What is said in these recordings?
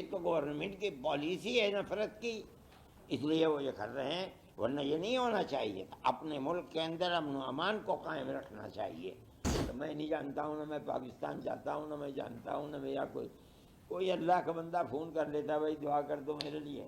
یہ تو گورنمنٹ کی پالیسی ہے نفرت کی، اس لیے وہ یہ کر رہے ہیں، ورنہ یہ نہیں ہونا چاہیے تھا۔ اپنے ملک کے اندر امن و امان کو قائم رکھنا چاہیے۔ تو میں نہیں جانتا ہوں، نہ میں پاکستان جاتا ہوں، نہ میں جانتا ہوں، نہ میرا کوئی اللہ کا بندہ فون کر لیتا بھائی دعا کر دو میرے لیے،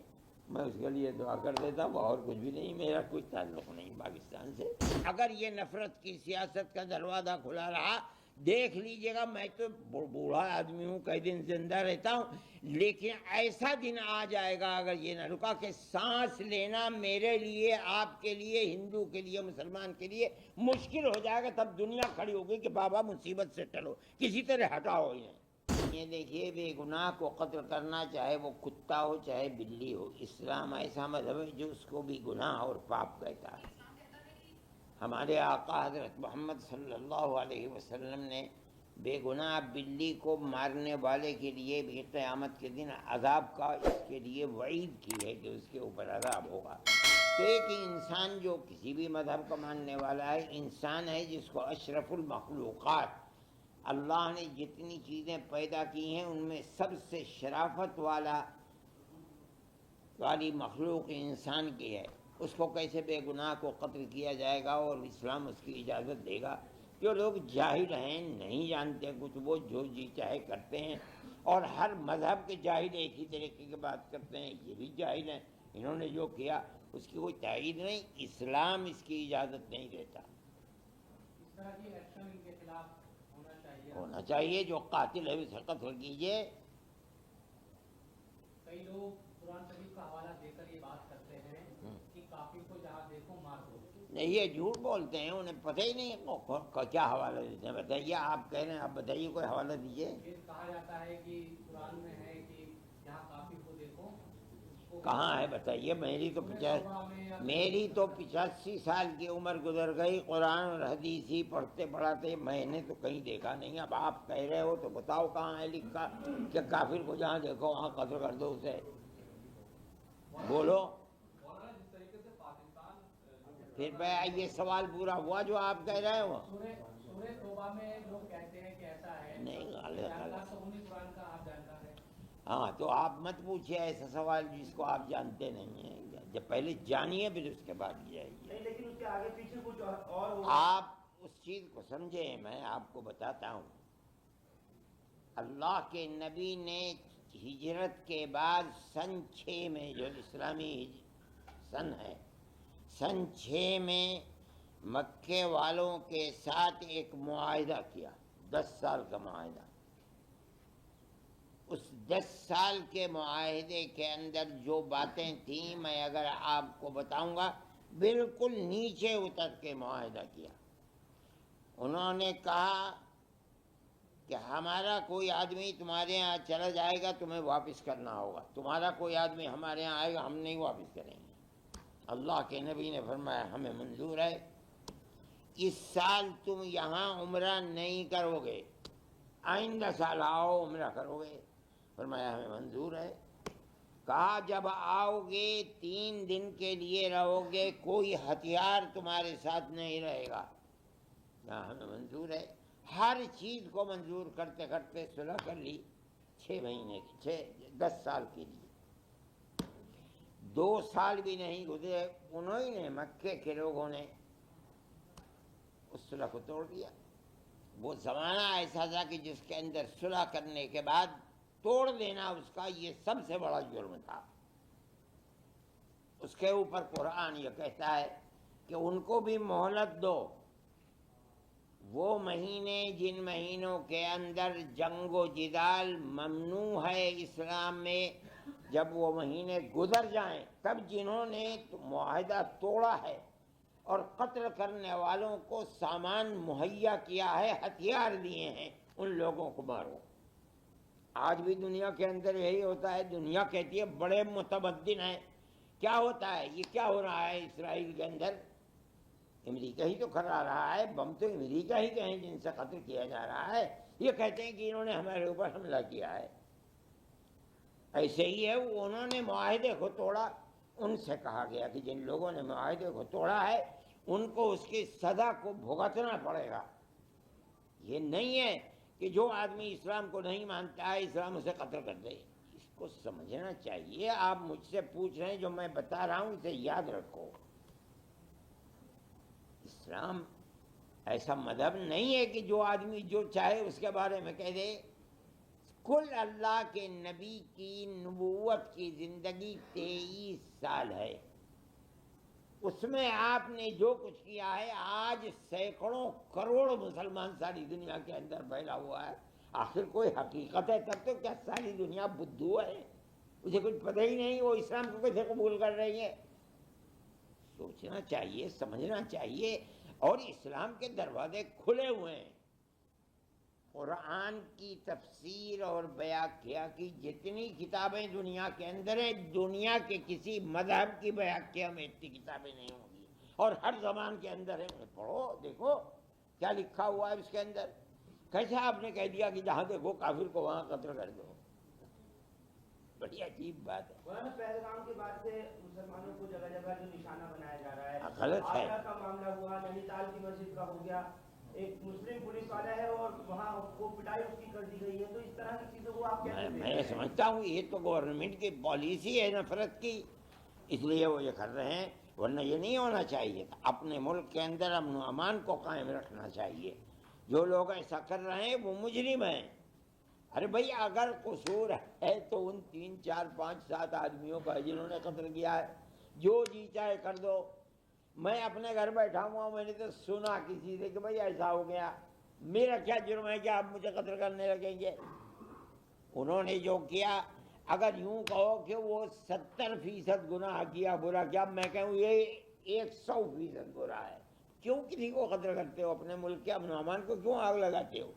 میں اس کے لیے دعا کر دیتا ہوں، اور کچھ بھی نہیں، میرا کوئی تعلق نہیں پاکستان سے۔ اگر یہ نفرت کی سیاست کا دروازہ کھلا رہا، دیکھ لیجئے گا، میں تو بوڑھا آدمی ہوں، کئی دن زندہ رہتا ہوں، لیکن ایسا دن آ جائے گا اگر یہ نہ رکا کہ سانس لینا میرے لیے، آپ کے لیے، ہندو کے لیے، مسلمان کے لیے مشکل ہو جائے گا۔ تب دنیا کھڑی ہوگی کہ بابا مصیبت سے ٹلو، کسی طرح ہٹاؤ انہیں۔ یہ دیکھیے، بے گناہ کو قتل کرنا، چاہے وہ کتا ہو چاہے بلی ہو، اسلام ایسا مذہب ہے جو اس کو بھی گناہ اور پاپ کہتا ہے۔ ہمارے آقا حضرت محمد صلی اللہ علیہ وسلم نے بے گناہ بلی کو مارنے والے کے لیے بھی قیامت کے دن عذاب کا اس کے لیے وعید کی ہے کہ اس کے اوپر عذاب ہوگا۔ تو ایک انسان جو کسی بھی مذہب کا ماننے والا ہے، انسان ہے جس کو اشرف المخلوقات، اللہ نے جتنی چیزیں پیدا کی ہیں ان میں سب سے شرافت والی مخلوق انسان کی ہے، اس کو کیسے بے گناہ کو قتل کیا جائے گا؟ اور اسلام اس کی اجازت دے گا؟ جو لوگ جاہل ہیں، نہیں جانتے کچھ، وہ جو جی چاہے کرتے ہیں، اور ہر مذہب کے جاہل ایک ہی طریقے کی بات کرتے ہیں، یہ بھی جاہل ہیں، انہوں نے جو کیا اس کی کوئی تائید نہیں، اسلام اس کی اجازت نہیں دیتا۔ اس طرح کی ایکشن ان کے خلاف ہونا چاہیے، جو قاتل ہے اسے قتل کیجیے۔ کئی لوگ قرآن شریف کا حوالہ دے کر یہ بات کرتے ہیں کہ کافر کو جہاں دیکھو مار دو۔ نہیں، یہ جھوٹ بولتے ہیں، انہیں پتہ ہی نہیں کیا حوالہ دیتے ہیں۔ بتائیے، آپ کہہ رہے ہیں، آپ بتائیے کوئی حوالہ دیجیے۔ یہ کہا جاتا ہے کہ قرآن میں ہے کہ جہاں کافر کو دیکھو۔ کہاں ہے بتائیے؟ میری تو 85 سال کی عمر گزر گئی، قرآن اور حدیث ہی پڑھتے پڑھاتے میں نے تو کہیں دیکھا نہیں۔ اب آپ کہہ رہے ہو تو بتاؤ کہاں ہے لکھا کہ کافر کو جہاں دیکھو وہاں قتل کر دو اسے؟ بولو پھر یہ سوال پورا ہوا جو آپ کہہ رہے ہو؟ سورہ توبہ میں لوگ کہتے ہیں کہ ایسا ہے، نہیں، غلط۔ قرآن کا آپ جانتا ہے؟ ہاں، تو آپ مت پوچھئے ایسا سوال جس کو آپ جانتے نہیں ہیں، جب پہلے جانیے پھر اس کے بعد جائیے۔ لیکن اس کے آگے پیچھے کچھ اور آپ اس چیز کو سمجھیں، میں آپ کو بتاتا ہوں۔ اللہ کے نبی نے ہجرت کے بعد سن 6 میں، جو اسلامی سن ہے، سن 6 میں مکے والوں کے ساتھ ایک معاہدہ کیا، 10 سال کا معاہدہ۔ اس 10 سال کے معاہدے کے اندر جو باتیں تھیں میں اگر آپ کو بتاؤں گا، بالکل نیچے اتر کے معاہدہ کیا۔ انہوں نے کہا کہ ہمارا کوئی آدمی تمہارے ہاں چلا جائے گا تمہیں واپس کرنا ہوگا، تمہارا کوئی آدمی ہمارے ہاں آئے گا ہم نہیں واپس کریں گے۔ اللہ کے نبی نے فرمایا ہمیں منظور ہے، اس سال تم یہاں عمرہ نہیں کرو گے، آئندہ سال آؤ عمرہ کرو گے۔ فرمایا ہمیں منظور ہے۔ کہا جب آؤ گے 3 دن کے لیے رہو گے، کوئی ہتھیار تمہارے ساتھ نہیں رہے گا۔ کہا ہمیں منظور ہے۔ ہر چیز کو منظور کرتے کرتے صلح کر لی 6 مہینے کی، 10 سال کے لیے۔ 2 سال بھی نہیں گزرے، انہوں نے مکے کے لوگوں نے اس صلح کو توڑ دیا۔ وہ زمانہ ایسا تھا کہ جس کے اندر صلح کرنے کے بعد توڑ دینا اس کا یہ سب سے بڑا جرم تھا۔ اس کے اوپر قرآن یہ کہتا ہے کہ ان کو بھی مہلت دو، وہ مہینے جن مہینوں کے اندر جنگ و جدال ممنوع ہے اسلام میں، جب وہ مہینے گزر جائیں تب جنہوں نے معاہدہ توڑا ہے اور قتل کرنے والوں کو سامان مہیا کیا ہے، ہتھیار دیے ہیں، ان لوگوں کو مارو۔ آج بھی دنیا کے اندر یہی ہوتا ہے، دنیا کہتی ہے بڑے متمدن ہیں، کیا ہوتا ہے؟ یہ کیا ہو رہا ہے اسرائیل کے اندر؟ امریکہ ہی تو کرا رہا ہے، بم تو امریکہ ہی کے ہیں جن سے قتل کیا جا رہا ہے۔ یہ کہتے ہیں کہ انہوں نے ہمارے اوپر حملہ کیا ہے۔ ایسے ہی ہے، انہوں نے معاہدے کو توڑا، ان سے کہا گیا کہ جن لوگوں نے معاہدے کو توڑا ہے ان کو اس کی سزا کو بھگتنا پڑے گا۔ یہ نہیں ہے کہ جو آدمی اسلام کو نہیں مانتا ہے اسلام اسے قتل کر دے، اس کو سمجھنا چاہیے. آپ مجھ سے پوچھ رہے ہیں، جو میں بتا رہا ہوں اسے یاد رکھو. اسلام ایسا مذہب نہیں ہے کہ جو آدمی جو چاہے اس کے بارے میں کہہ دے. کل اللہ کے نبی کی نبوت کی زندگی 23 سال ہے. اس میں آپ نے جو کچھ کیا ہے، آج سینکڑوں کروڑ مسلمان ساری دنیا کے اندر پھیلا ہوا ہے. آخر کوئی حقیقت ہے تب تو کیا ساری دنیا بدھو ہے؟ اسے کچھ پتہ ہی نہیں وہ اسلام کو کیسے قبول کر رہی ہے. سوچنا چاہیے، سمجھنا چاہیے. اور اسلام کے دروازے کھلے ہوئے ہیں. قرآن کی تفسیر اور بیاکیا کی جتنی کتابیں دنیا کے اندر ہیں، دنیا کے کسی مذہب کی بیاکیا میں اتنی کتابیں نہیں ہوں گی، اور ہر زبان کے اندر ہے. پڑھو، دیکھو کیا لکھا ہوا ہے اس کے اندر. کیسے آپ نے کہہ دیا کہ جہاں دیکھو کافر کو وہاں قتل کر دو؟ بڑی عجیب بات ہے. مولانا پہلگام کے بعد سے مسلمانوں کو جگہ جگہ جو نشانہ بنایا جا رہا ہے، غلط ہے. آگرہ کا معاملہ ہوا، نینی تال کی مسجد کا ہو گیا، ایک مسلم پولیس والا ہے اور وہاں کو پٹائی اس کی کر دی گئی ہے. تو اس طرح کی چیزوں کو آپ کیسے دیکھتے ہیں؟ میں سمجھتا ہوں یہ تو گورنمنٹ کی پالیسی ہے نفرت کی، اس لیے وہ یہ کر رہے ہیں. ورنہ یہ نہیں ہونا چاہیے تھا. اپنے ملک کے اندر امن و امان کو قائم رکھنا چاہیے. جو لوگ ایسا کر رہے ہیں وہ مجرم ہیں. ارے بھائی اگر قصور ہے تو ان 3 4 5 7 آدمیوں کا جنہوں نے قتل کیا ہے، جو جی چاہے کر دو. میں اپنے گھر بیٹھا ہوا ہوں، میں نے تو سنا کسی سے کہ بھائی ایسا ہو گیا. میرا کیا جرم ہے کہ آپ مجھے قتل کرنے لگیں گے؟ انہوں نے جو کیا، اگر یوں کہو کہ وہ 70% گناہ کیا، برا کیا، میں کہوں یہ 100% برا ہے. کیوں کسی کو قتل کرتے ہو؟ اپنے ملک کے امن و امان کو کیوں آگ لگاتے ہو؟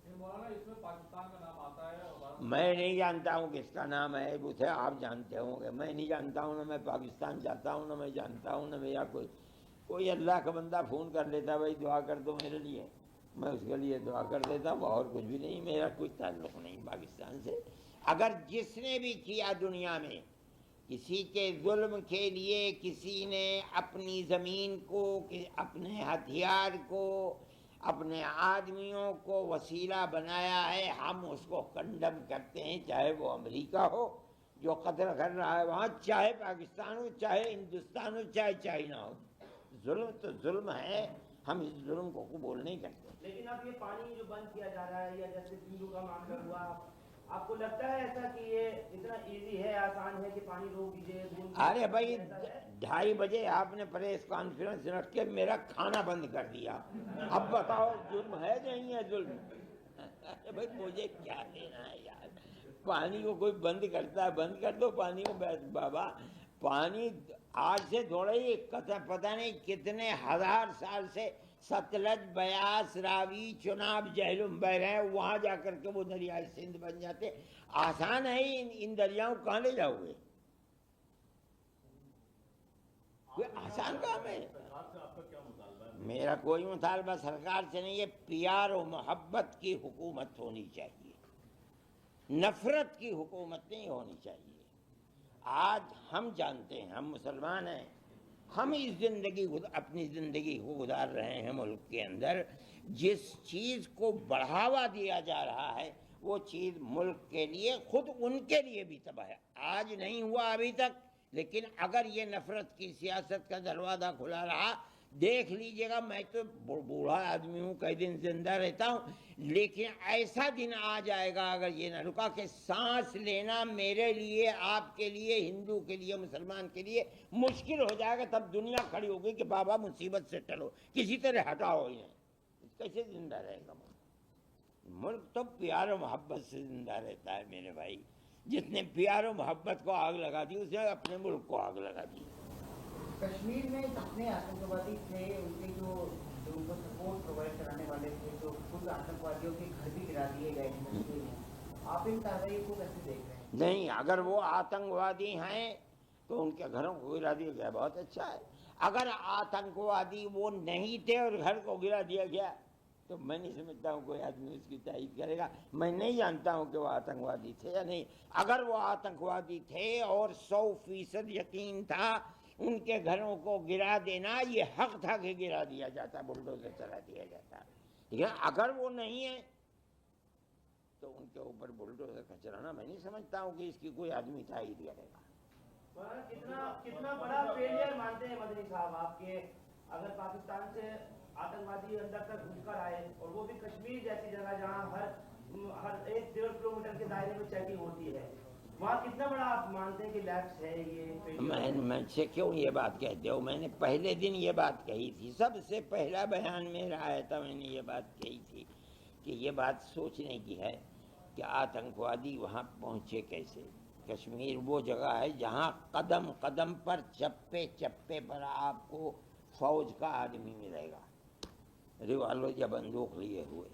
مولانا اس میں پاکستان کا نام آتا ہے اور میں نہیں جانتا ہوں کس کا نام ہے، اسے آپ جانتے ہوں گے. میں نہیں جانتا ہوں، نہ میں پاکستان جاتا ہوں، نہ میں جانتا ہوں، نہ میرا کوئی اللہ کا بندہ فون کر لیتا بھائی دعا کر دو میرے لیے، میں اس کے لیے دعا کر دیتا ہوں. اور کچھ بھی نہیں، میرا کوئی تعلق نہیں پاکستان سے. اگر جس نے بھی کیا دنیا میں کسی کے ظلم کے لیے، کسی نے اپنی زمین کو، اپنے ہتھیار کو، اپنے آدمیوں کو وسیلہ بنایا ہے، ہم اس کو کنڈم کرتے ہیں. چاہے وہ امریکہ ہو جو قتل کر رہا ہے وہاں، چاہے پاکستان ہو، چاہے ہندوستان ہو، چاہے چائنا ہو. ظلم تو ظلم ہے، ہم اس ظلم کو قبول نہیں کرتے. لیکن اب یہ پانی جو بند کیا جا رہا ہے، یا جیسے سندھو کا معاملہ ہوا، آپ کو لگتا ہے ایسا کہ یہ اتنا ایزی ہے، آسان ہے کہ پانی روک دیجیے؟ ارے بھائی 2:30 بجے آپ نے پریس کانفرنس رکھ کے میرا کھانا بند کر دیا. اب بتاؤ ظلم ہے نہیں ہے ظلم؟ ارے بھائی مجھے کیا لینا ہے یار؟ پانی کو کوئی بند کرتا ہے، بند کر دو پانی کو. بابا پانی آج سے تھوڑا ہی پتہ نہیں کتنے ہزار سال سے ستلج، بیاس، راوی، چناب، جہلم بہ رہے ہیں. وہاں جا کر کے وہ دریائے سندھ بن جاتے. آسان ہے ان دریاؤں کہاں لے جاؤ گے؟ کوئی آسان کام ہے؟ سرکار سے آپ کا کیا مطالبہ ہے؟ میرا کوئی مطالبہ سرکار سے نہیں ہے. پیار و محبت کی حکومت ہونی چاہیے، نفرت کی حکومت نہیں ہونی چاہیے. آج ہم جانتے ہیں، ہم مسلمان ہیں، ہم اس اپنی زندگی کو گزار رہے ہیں ملک کے اندر. جس چیز کو بڑھاوا دیا جا رہا ہے وہ چیز ملک کے لیے، خود ان کے لیے بھی تباہ ہے. آج نہیں ہوا ابھی تک، لیکن اگر یہ نفرت کی سیاست کا دروازہ کھلا رہا، دیکھ لیجئے گا. میں تو بوڑھا آدمی ہوں، کئی دن زندہ رہتا ہوں، لیکن ایسا دن آ جائے گا اگر یہ نہ رکا کہ سانس لینا میرے لیے، آپ کے لیے، ہندو کے لیے، مسلمان کے لیے مشکل ہو جائے گا. تب دنیا کھڑی ہوگی کہ بابا مصیبت سے ٹلو، کسی طرح ہٹاؤ انہیں. کیسے زندہ رہے گا ملک؟ ملک تو پیار و محبت سے زندہ رہتا ہے میرے بھائی. جس نے پیار و محبت کو آگ لگا دی، اس نے اپنے ملک کو آگ لگا دی. کشمیر میں جتنے آتنکوادی تھے، ان کے جو ان کو سپورٹ پرووائڈ کرانے والے تھے، جو خود آتنکوادیوں کے گھر بھی گرا دیے گئے ہیں کشمیر میں، آپ ان کارروائی کو کیسے دیکھ رہے ہیں؟ نہیں، اگر وہ آتنکوادی ہیں تو ان کے گھروں کو گرا دیا گیا، بہت اچھا ہے. اگر آتنکوادی وہ نہیں تھے اور گھر کو گرا دیا گیا تو میں نہیں سمجھتا ہوں کوئی آدمی اس کی تائید کرے گا. میں نہیں جانتا ہوں کہ وہ آتنکوادی تھے یا نہیں. اگر وہ آتنکوادی تھے اور 100% یقین تھا ان کے گھروں کو گرا دینا، یہ حق تھا کہ گرا دیا جاتا، بلڈوزر چلا دیا جاتا. لیکن اگر وہ نہیں ہے تو ان کے اوپر بلڈوزر کا چلانا میں نہیں سمجھتا ہوں کہ اس کی کوئی آدمی تائید کرے گا. کتنا بڑا فیلئر مانتے ہیں مدنی صاحب آپ کے، اگر پاکستان سے آتنکوادی اندر تک گھس کر آئے اور وہ بھی کشمیر جیسی جگہ جہاں ہر 1-1.5 کلومیٹر کے دائرے میں چیکنگ ہوتی ہے، وہاں کتنا بڑا آپ مانتے ہیں کہ لیپس ہے یہ؟ میں سے کیوں یہ بات کہتے ہو؟ میں نے پہلے دن یہ بات کہی تھی، سب سے پہلا بیان میرا آیا تھا، میں نے یہ بات کہی تھی کہ یہ بات سوچنے کی ہے کہ آتنکوادی وہاں پہنچے کیسے. کشمیر وہ جگہ ہے جہاں قدم قدم پر چپے چپے پر آپ کو فوج کا آدمی ملے گا، ریوالور یا بندوق لیے ہوئے.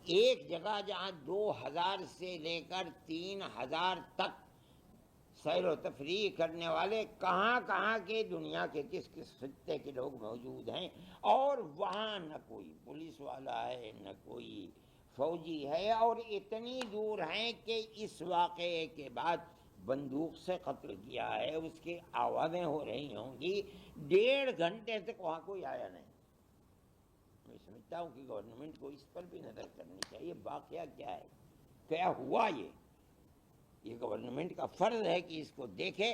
ایک جگہ جہاں 2000 سے لے کر 3000 تک سیر و تفریح کرنے والے کہاں کہاں کے دنیا کے کس کس خطے کے لوگ موجود ہیں، اور وہاں نہ کوئی پولیس والا ہے نہ کوئی فوجی ہے، اور اتنی دور ہیں کہ اس واقعے کے بعد بندوق سے قتل کیا ہے، اس کی آوازیں ہو رہی ہوں گی، 1.5 گھنٹے تک وہاں کوئی آیا نہیں. میں سمجھتا ہوں کہ گورنمنٹ کو اس پر بھی نظر کرنی چاہیے. واقعہ کیا ہے، کیا ہوا، یہ گورنمنٹ کا فرض ہے کہ اس کو دیکھے،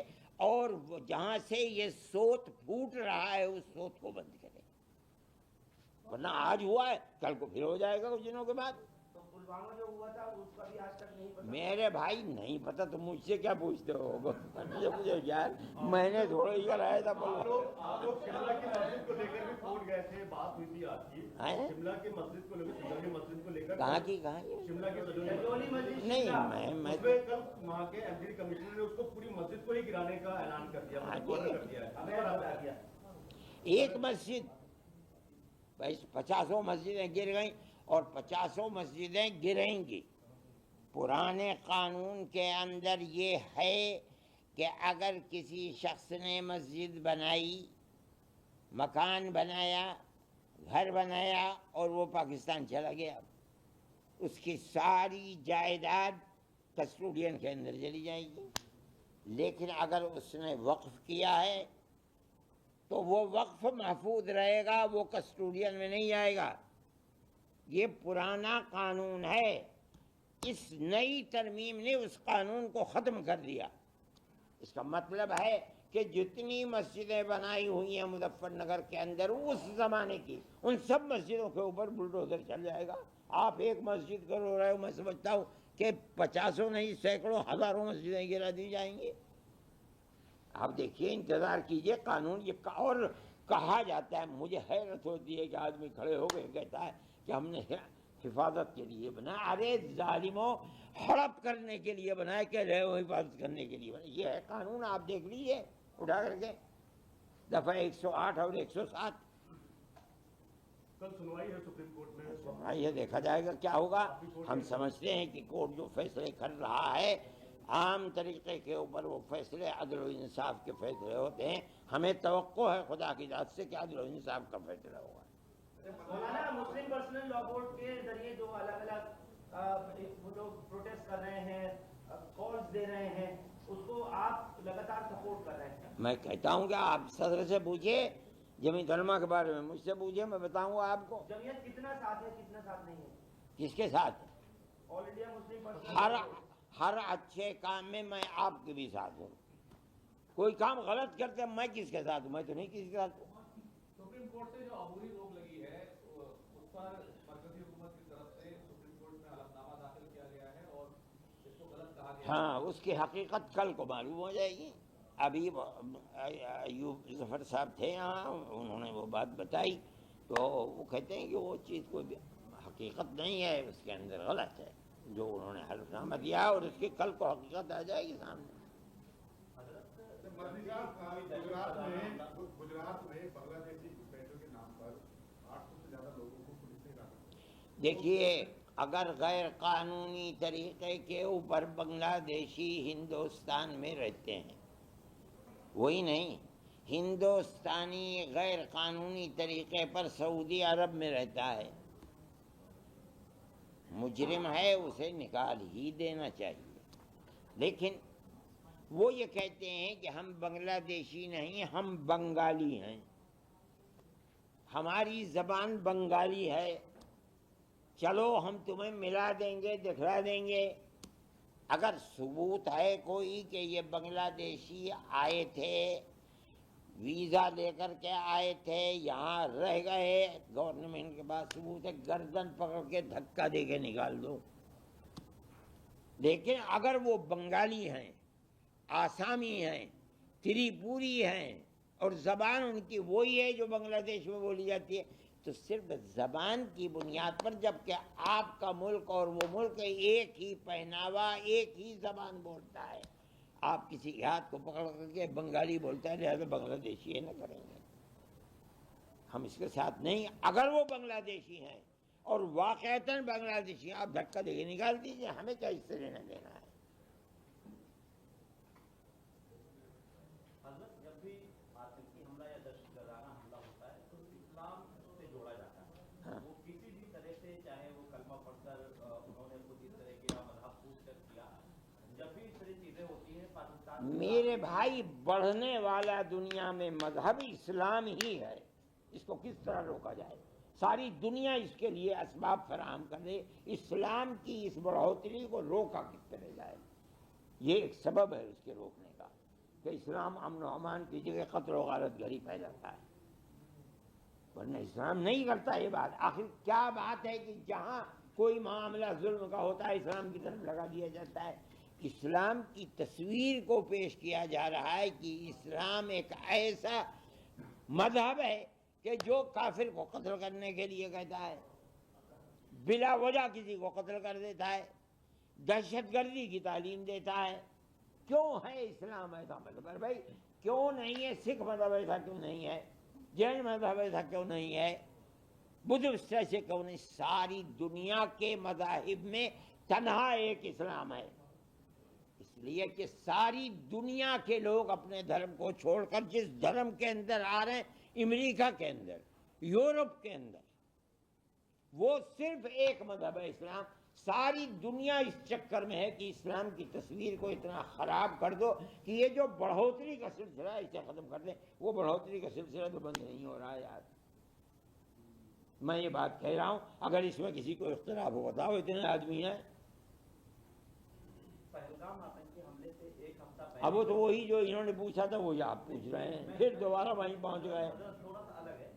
اور وہ جہاں سے یہ سوت پھوٹ رہا ہے اس سوت کو بند کرے، ورنہ آج ہوا ہے کل کو پھر ہو جائے گا کچھ دنوں کے بعد. تو پلوامہ جو ہوا تھا اس کا بھی آج تک نہیں پتا. میرے بھائی نہیں پتا تو مجھ سے کیا پوچھتے ہو؟ مجھے یار میں نے تھوڑا ہی کرایا تھا. آپ لوگ شملہ کی مسجد کو لے کر بھی کوٹ گئے تھے، بات ہوئی تھی آپ کی شملہ کی مسجد کو لے کر، شملہ کی مسجد کو لے کر. کہاں کی شملہ کی سجولی مسجد نہیں، میں اس میں کل وہاں کے ایم ڈی کمشنر نے اس کو پوری مسجد کو ہی گرانے کا اعلان کر دیا، کر دیا. ایک مسجد 50 مسجدیں گر گئیں اور 50 مسجدیں گریں گی. پرانے قانون کے اندر یہ ہے کہ اگر کسی شخص نے مسجد بنائی، مکان بنایا، گھر بنایا اور وہ پاکستان چلا گیا، اس کی ساری جائیداد کسٹوڈین کے اندر چلی جائے گی. لیکن اگر اس نے وقف کیا ہے تو وہ وقف محفوظ رہے گا، وہ کسٹوڈین میں نہیں آئے گا. یہ پرانا قانون ہے، اس نئی ترمیم نے اس قانون کو ختم کر دیا. اس کا مطلب ہے کہ جتنی مسجدیں بنائی ہوئی ہیں مظفر نگر کے اندر اس زمانے کی، ان سب مسجدوں کے اوپر بلڈوزر چل جائے گا. آپ ایک مسجد کرو رہے ہو، میں سمجھتا ہوں کہ 50 نہیں 100 ہزاروں مسجدیں گرا دی جائیں گی. آپ دیکھیے، انتظار کیجئے. قانون یہ اور کہا جاتا ہے، مجھے حیرت ہوتی ہے کہ آدمی کھڑے ہو کے کہتا ہے کہ ہم نے حفاظت کے لیے بنایا. ارے ظالموں، ہڑپ کرنے کے لیے بنایا، کہہ رہے ہو حفاظت کرنے کے لیے بنایا. یہ ہے قانون، آپ دیکھ لیجئے اٹھا کر کے دفعہ 108 اور 107. کل سنوائی ہے سپریم کورٹ میں. یہ دیکھا جائے گا کیا ہوگا. ہم سمجھتے ہیں کہ کورٹ جو فیصلے کر رہا ہے عام طریقے کے اوپر وہ فیصلے عدل و انصاف کے فیصلے ہوتے ہیں. ہمیں توقع ہے خدا کی ذات سے کہ عدل و انصاف کا فیصلہ ہوگا. مولانا، مسلم پرسنل لا بورڈ کے ذریعے جو الگ الگ وہ جو پروٹیسٹ کر رہے ہیں، کالز دے رہے ہیں، اس کو آپ لگاتار سپورٹ کر رہے ہیں. میں کہتا ہوں کہ آپ صدر سے پوچھئے، جمیعت علماء کے بارے میں مجھ سے پوچھئے، میں بتاؤں گا آپ کو. جمعیت کتنا ساتھ ہے، کتنا ساتھ نہیں ہے؟ کس کے ساتھ؟ آل انڈیا مسلم پرسنل. ہر اچھے کام میں میں آپ کے بھی ساتھ ہوں. کوئی کام غلط کرتے میں کس کے ساتھ ہوں؟ میں تو نہیں کسی کے ساتھ ہوں. سپریم کورٹ سے جو عبوری روک لگی ہے اس پر مرکزی حکومت کی طرف سے سپریم کورٹ میں حلفنامہ داخل کیا گیا ہے اور اس کو غلط کہا گیا. ہاں، اس کی حقیقت کل کو معلوم ہو جائے گی. ابھی ایوب ظفر صاحب تھے یہاں، انہوں نے وہ بات بتائی تو وہ کہتے ہیں کہ وہ چیز کوئی حقیقت نہیں ہے، اس کے اندر غلط ہے جو انہوں نے حلفنامہ دیا، اور اس کی کل کو حقیقت آ جائے گی سامنے. گجرات میں بنگلہ دیشی گھسپیٹوں کے نام پر 800 سے زیادہ لوگوں کو پولیس نے ہرایا. دیکھیے، اگر غیر قانونی طریقے کے اوپر بنگلہ دیشی ہندوستان میں رہتے ہیں، وہی نہیں، ہندوستانی غیر قانونی طریقے پر سعودی عرب میں رہتا ہے، مجرم ہے، اسے نکال ہی دینا چاہیے. لیکن وہ یہ کہتے ہیں کہ ہم بنگلہ دیشی نہیں، ہم بنگالی ہیں، ہماری زبان بنگالی ہے، چلو ہم تمہیں ملا دیں گے، دکھلا دیں گے، اگر ثبوت ہے کوئی کہ یہ بنگلہ دیشی آئے تھے، ویزا لے کر کے آئے تھے، یہاں رہ گئے، گورنمنٹ کے پاس ثبوت ہے، گردن پکڑ کے دھکا دے کے نکال دو۔ لیکن اگر وہ بنگالی ہیں، آسامی ہیں، تریپوری ہیں، اور زبان ان کی وہی ہے جو بنگلہ دیش میں بولی جاتی ہے، تو صرف زبان کی بنیاد پر، جبکہ آپ کا ملک اور وہ ملک ایک ہی پہناوا، ایک ہی زبان بولتا ہے، آپ کسی کے ہاتھ کو پکڑ کر کے بنگالی بولتا ہے لہذا بنگلہ دیشی ہے نہ کریں گے، ہم اس کے ساتھ نہیں۔ اگر وہ بنگلہ دیشی ہیں اور واقعتاً بنگلہ دیشی ہیں، آپ دھکا دے کے نکال دیجیے، ہمیں کیا اس سے لینا دینا ہے۔ حضرت جب بھی آتنکی حملہ یا دہشت گردانہ حملہ ہوتا ہے تو اسلام سے جوڑا جاتا ہے، وہ کسی بھی طرح سے، چاہے وہ کلمہ پڑھ کر انہوں نے خود اس طرح کیا، مذہب پوچھ کر کیا، جب بھی اس طرح چیزیں ہوتی ہیں پاکستان میرے بھائی، بڑھنے والا دنیا میں مذہب اسلام ہی ہے، اس کو کس طرح روکا جائے؟ ساری دنیا اس کے لیے اسباب فراہم کر دے، اسلام کی اس بڑھوتری کو روکا کس طرح جائے؟ یہ ایک سبب ہے اس کے روکنے کا کہ اسلام امن و امان کی جگہ قتل و غارت گری پھیلاتا ہے، ورنہ اسلام نہیں کرتا یہ بات۔ آخر کیا بات ہے کہ جہاں کوئی معاملہ ظلم کا ہوتا ہے اسلام کی طرف لگا دیا جاتا ہے؟ اسلام کی تصویر کو پیش کیا جا رہا ہے کہ اسلام ایک ایسا مذہب ہے کہ جو کافر کو قتل کرنے کے لیے کہتا ہے، بلا وجہ کسی کو قتل کر دیتا ہے، دہشت گردی کی تعلیم دیتا ہے۔ کیوں ہے اسلام ایسا مذہب ہے بھائی؟ کیوں نہیں ہے سکھ مذہب ایسا کیوں نہیں ہے؟ جین مذہب ایسا کیوں نہیں ہے؟ بدھسٹ ایسے کیوں نہیں؟ ساری دنیا کے مذاہب میں تنہا ایک اسلام ہے، اس لیے کہ ساری دنیا کے لوگ اپنے دھرم کو چھوڑ کر جس دھرم کے اندر آ رہے ہیں، امریکہ کے اندر، یورپ کے اندر، وہ صرف ایک مذہب ہے اسلام۔ ساری دنیا اس چکر میں ہے کہ اسلام کی تصویر کو اتنا خراب کر دو کہ یہ جو بڑھوتری کا سلسلہ ہے اسے ختم کر دیں۔ وہ بڑھوتری کا سلسلہ تو بند نہیں ہو رہا ہے یار، میں یہ بات کہہ رہا ہوں، اگر اس میں کسی کو اختلاف ہو بتاؤ، اتنے آدمی ہیں۔ پہلگام آتنکی حملے سے ایک ہفتہ پہلے اب وہ تو وہی جو انہوں نے پوچھا تھا وہی آپ پوچھ رہے ہیں، پھر دوبارہ وہیں پہنچ گئے۔ تھوڑا سا الگ ہے۔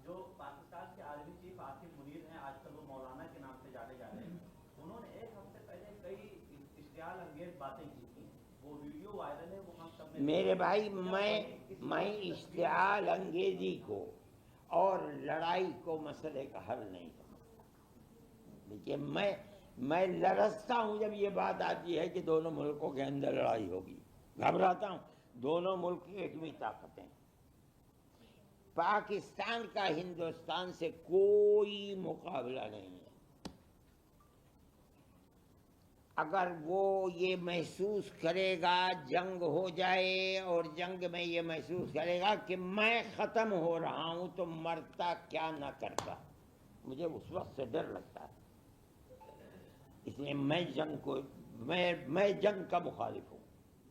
جو پاکستان کے عالمی چیف آصف منیر ہیں، آج کل وہ مولانا کے نام سے جانے جاتے ہیں، انہوں نے ایک ہفتے پہلے کئی اشتعال انگیز باتیں کی تھیں، وہ ویڈیو وائرل ہے، وہ ہم سب نے۔ میرے بھائی، میں اشتعال انگیزی کو اور لڑائی کو مسئلے کا حل نہیں سمجھتا، لیکن میں لرزتا ہوں جب یہ بات آتی ہے کہ دونوں ملکوں کے اندر لڑائی ہوگی، گھبراتا ہوں۔ دونوں ملک ایک بھی طاقتیں، پاکستان کا ہندوستان سے کوئی مقابلہ نہیں ہے۔ اگر وہ یہ محسوس کرے گا جنگ ہو جائے اور جنگ میں یہ محسوس کرے گا کہ میں ختم ہو رہا ہوں تو مرتا کیا نہ کرتا، مجھے اس وقت سے ڈر لگتا ہے۔ اس لیے میں جنگ کا مخالف ہوں،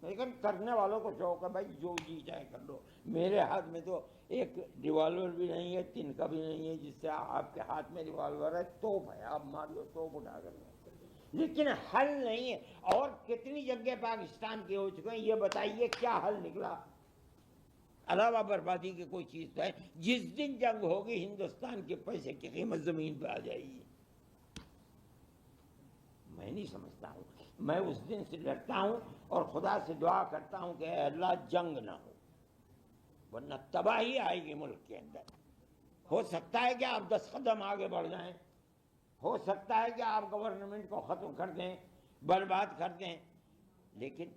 لیکن کرنے والوں کو شوق ہے بھائی جو جی چاہے کر لو۔ میرے ہاتھ میں تو ایک ریوالور بھی نہیں ہے، تنکا بھی نہیں ہے جس سے آپ کے ہاتھ میں ریوالور ہے، توپ ہے، آپ مار لو توپ اٹھا کر، لیکن حل نہیں ہے۔ اور کتنی جنگیں پاکستان کی ہو چکے ہیں، یہ بتائیے کیا حل نکلا؟ علاوہ بربادی کی کوئی چیز تو ہے؟ جس دن جنگ ہوگی ہندوستان کے پیسے کی قیمت زمین پہ آ جائے گی۔ میں نہیں سمجھتا ہوں، میں اس دن سے ڈرتا ہوں اور خدا سے دعا کرتا ہوں کہ اے اللہ جنگ نہ ہو، ورنہ تباہی آئے گی ملک کے اندر۔ ہو سکتا ہے کہ آپ 10 قدم آگے بڑھ جائیں، ہو سکتا ہے کہ آپ گورنمنٹ کو ختم کر دیں، برباد کر دیں، لیکن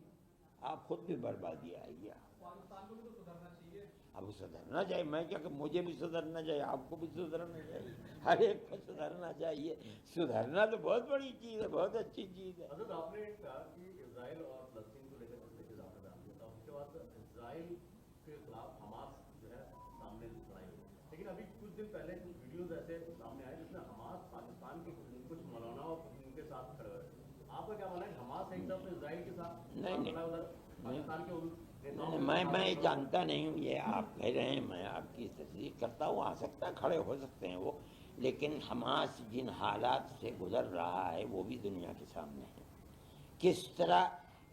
آپ خود بھی بربادی آئے گی۔ پاکستان کو بھی تو سدھرنا چاہیے۔ اب سدھرنا چاہیے، میں کیا کہ مجھے بھی سدھرنا چاہیے، آپ کو بھی سدھرنا چاہیے، ہر ایک کو سدھرنا چاہیے۔ سدھرنا تو بہت بڑی چیز ہے، بہت اچھی چیز ہے۔ حضرت آپ نے کہا کہ اسرائیل اور فلسطین کو لے کر زیادہ بیان دیا تھا، اس کے بعد اسرائیل کے خلاف حماس جو ہے سامنے لڑائی ہوئی، لیکن ابھی کچھ دن پہلے کچھ ویڈیوز ایسے سامنے آئے جس میں حماس پاکستان کے کچھ مولانا ان کے ساتھ کھڑے ہوئے۔ آپ کا کیا ماننا ہے حماس ایک طرف اسرائیل کے ساتھ؟ نہیں، پاکستان کے میں جانتا نہیں ہوں، یہ آپ کہہ رہے ہیں، میں آپ کی تصدیق کرتا ہوں، آ سکتا ہے کھڑے ہو سکتے ہیں وہ، لیکن حماس جن حالات سے گزر رہا ہے وہ بھی دنیا کے سامنے ہے. کس طرح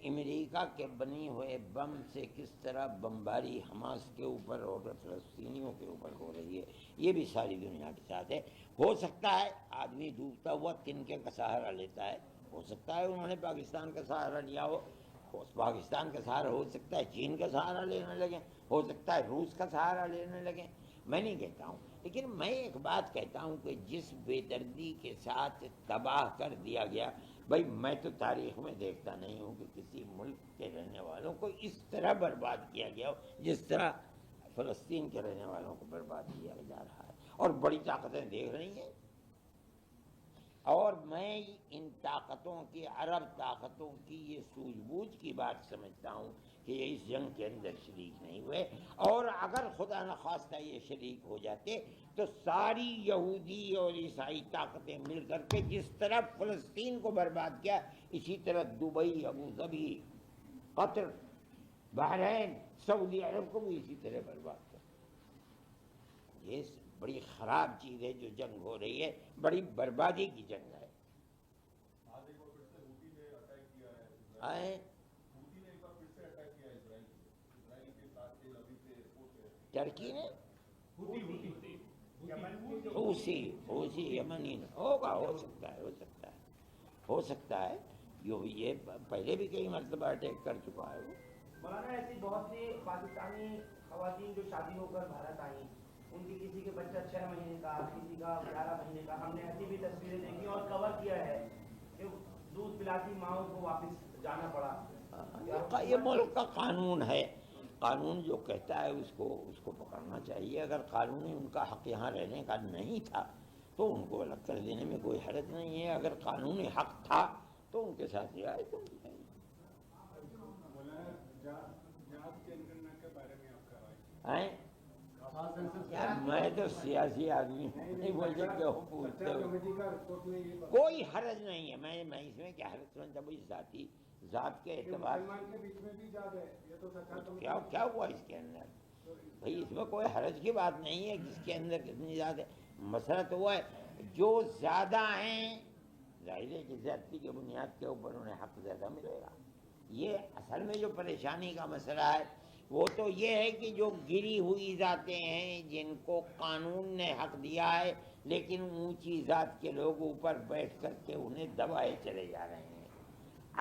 امریکہ کے بنی ہوئے بم سے کس طرح بمباری حماس کے اوپر اور فلسطینیوں کے اوپر ہو رہی ہے، یہ بھی ساری دنیا کے ساتھ ہے. ہو سکتا ہے آدمی ڈوبتا ہوا تنکے کا سہارا لیتا ہے، ہو سکتا ہے انہوں نے پاکستان کا سہارا لیا ہو، پاکستان کا سہارا ہو سکتا ہے چین کا سہارا لینے لگیں، ہو سکتا ہے روس کا سہارا لینے لگیں. میں نہیں کہتا ہوں، لیکن میں ایک بات کہتا ہوں کہ جس بے دردی کے ساتھ تباہ کر دیا گیا، بھائی میں تو تاریخ میں دیکھتا نہیں ہوں کہ کسی ملک کے رہنے والوں کو اس طرح برباد کیا گیا ہو جس طرح فلسطین کے رہنے والوں کو برباد کیا جا رہا ہے. اور بڑی طاقتیں دیکھ رہی ہیں، اور میں ان طاقتوں کی، عرب طاقتوں کی یہ سوجھ بوجھ کی بات سمجھتا ہوں کہ یہ اس جنگ کے اندر شریک نہیں ہوئے، اور اگر خدا نخواستہ یہ شریک ہو جاتے تو ساری یہودی اور عیسائی طاقتیں مل کر کے جس طرح فلسطین کو برباد کیا، اسی طرح دبئی، ابوظبی، قطر، بحرین، سعودی عرب کو بھی اسی طرح برباد کر. یہ بڑی خراب چیز ہے جو جنگ ہو رہی ہے، بڑی بربادی کی جنگ ہے. آج ایک بار پھر سے حوثی نے اٹیک کیا ہے، حوثی نے ایک بار پھر سے اٹیک کیا ہے اسرائیل کے ساتھ تیل ابیب سے ایئرپورٹ ہے. ترکی نے حوثی یمنی نے ہوگا، ہو سکتا ہے، ہو سکتا ہے یہ پہلے بھی کئی مرتبہ اٹیک کر چکا ہے وہ. مولانا ایسی بہت سی پاکستانی خواتین جو شادی ہو کر بھارت آئیں، ان کی کسی کے بچہ 6 مہینے کا، کسی کا 11 مہینے کا، ہم نے ایسی بھی تصویریں دیکھی اور کور کیا ہے کہ دودھ پلاتی ماؤں کو واپس جانا پڑا. یہ ملک کا قانون ہے، قانون جو کہتا ہے اس کو پکڑنا چاہیے. اگر قانونی ان کا حق یہاں رہنے کا نہیں تھا تو ان کو الگ کر دینے میں کوئی حرج نہیں ہے. اگر قانونی حق تھا تو ان کے ساتھ رعایت ہونی چاہیے. یار میں تو سیاسی آدمی ہوں، نہیں بول سکتے ہو پوچھتے ہو، کوئی حرج نہیں ہے. میں اس میں کیا حرج سمجھتا ہوں، ذاتی ذات کے اعتبار کیا ہوا اس کے اندر؟ بھائی اس میں کوئی حرج کی بات نہیں ہے، کس کے اندر کتنی ذات ہے. مسئلہ تو وہ ہے جو زیادہ ہیں ظاہر ہے کہ زیادتی کی بنیاد کے اوپر انہیں حق زیادہ ملے گا. یہ اصل میں جو پریشانی کا مسئلہ ہے وہ تو یہ ہے کہ جو گری ہوئی ذاتیں ہیں جن کو قانون نے حق دیا ہے لیکن اونچی ذات کے لوگ اوپر بیٹھ کر کے انہیں دبائے چلے جا رہے ہیں.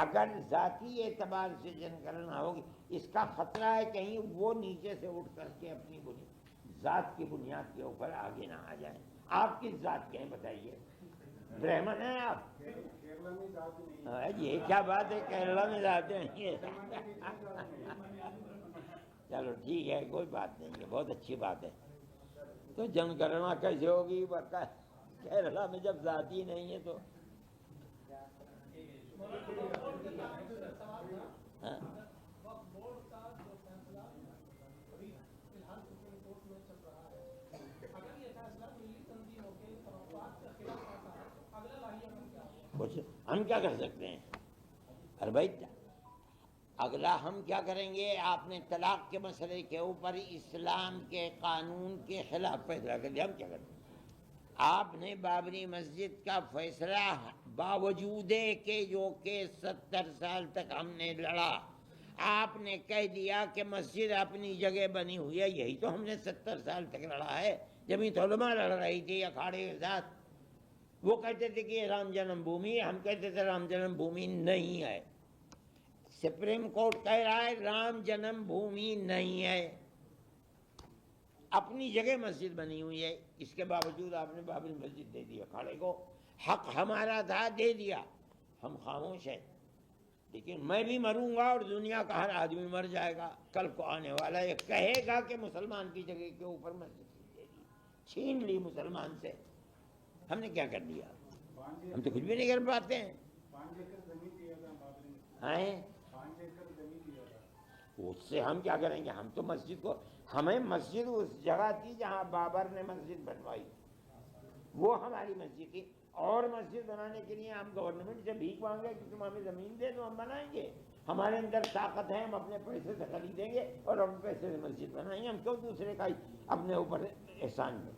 اگر ذاتی اعتبار سے جنگ کرنا ہوگی، اس کا خطرہ ہے کہیں وہ نیچے سے اٹھ کر کے اپنی ذات کی بنیاد کے اوپر آگے نہ آ جائیں. آپ کس ذات کے ہیں بتائیے؟ برہمن ہیں آپ؟ یہ کیا بات ہے کیرلا میں ذات ہیں؟ چلو ٹھیک ہے، کوئی بات نہیں ہے، بہت اچھی بات ہے. تو جنگ کرنا کیسے ہوگی کیرلا میں جب ذات ہی نہیں ہے تو؟ ہم کیا کر سکتے ہیں؟ ارے بھائی اگلا ہم کیا کریں گے؟ آپ نے طلاق کے مسئلے کے اوپر اسلام کے قانون کے خلاف فیصلہ کر دیا، ہم کیا کریں؟ آپ نے بابری مسجد کا فیصلہ باوجود کہ جو کہ 70 سال تک ہم نے لڑا، آپ نے کہہ دیا کہ مسجد اپنی جگہ بنی ہوئی ہے. یہی تو ہم نے 70 سال تک لڑا ہے. جمعیت علماء لڑ رہی تھی اکھاڑے کے ساتھ، وہ کہتے تھے کہ یہ رام جنم بھومی ہے، ہم کہتے تھے رام جنم بھومی نہیں ہے. سپریم کورٹ کہہ رہا ہے رام جنم بھومی نہیں ہے، اپنی جگہ مسجد بنی ہوئی ہے. اس کے باوجود آپ نے بابری مسجد دے دی اکھاڑے کو. حق ہمارا تھا، دے دیا، ہم خاموش ہیں. لیکن میں بھی مروں گا اور دنیا کا ہر آدمی مر جائے گا. کل کو آنے والا یہ کہے گا کہ مسلمان کی جگہ کے اوپر مسجد دے دی، چھین لی مسلمان سے. ہم نے کیا کر دیا؟ ہم تو کچھ بھی نہیں کر پاتے ہیں. اس سے ہم کیا کریں گے؟ ہم تو مسجد کو، ہمیں مسجد اس جگہ تھی جہاں بابر نے مسجد بنوائی، وہ ہماری مسجد تھی. اور مسجد بنانے کے لیے ہم گورنمنٹ سے بھیک مانگے کہ تم ہمیں زمین دے دو، ہم بنائیں گے. ہمارے اندر طاقت ہے، ہم اپنے پیسے سے خریدیں گے اور اپنے پیسے سے مسجد بنائیں گے. ہم کیوں دوسرے کا اپنے اوپر احسان دیں؟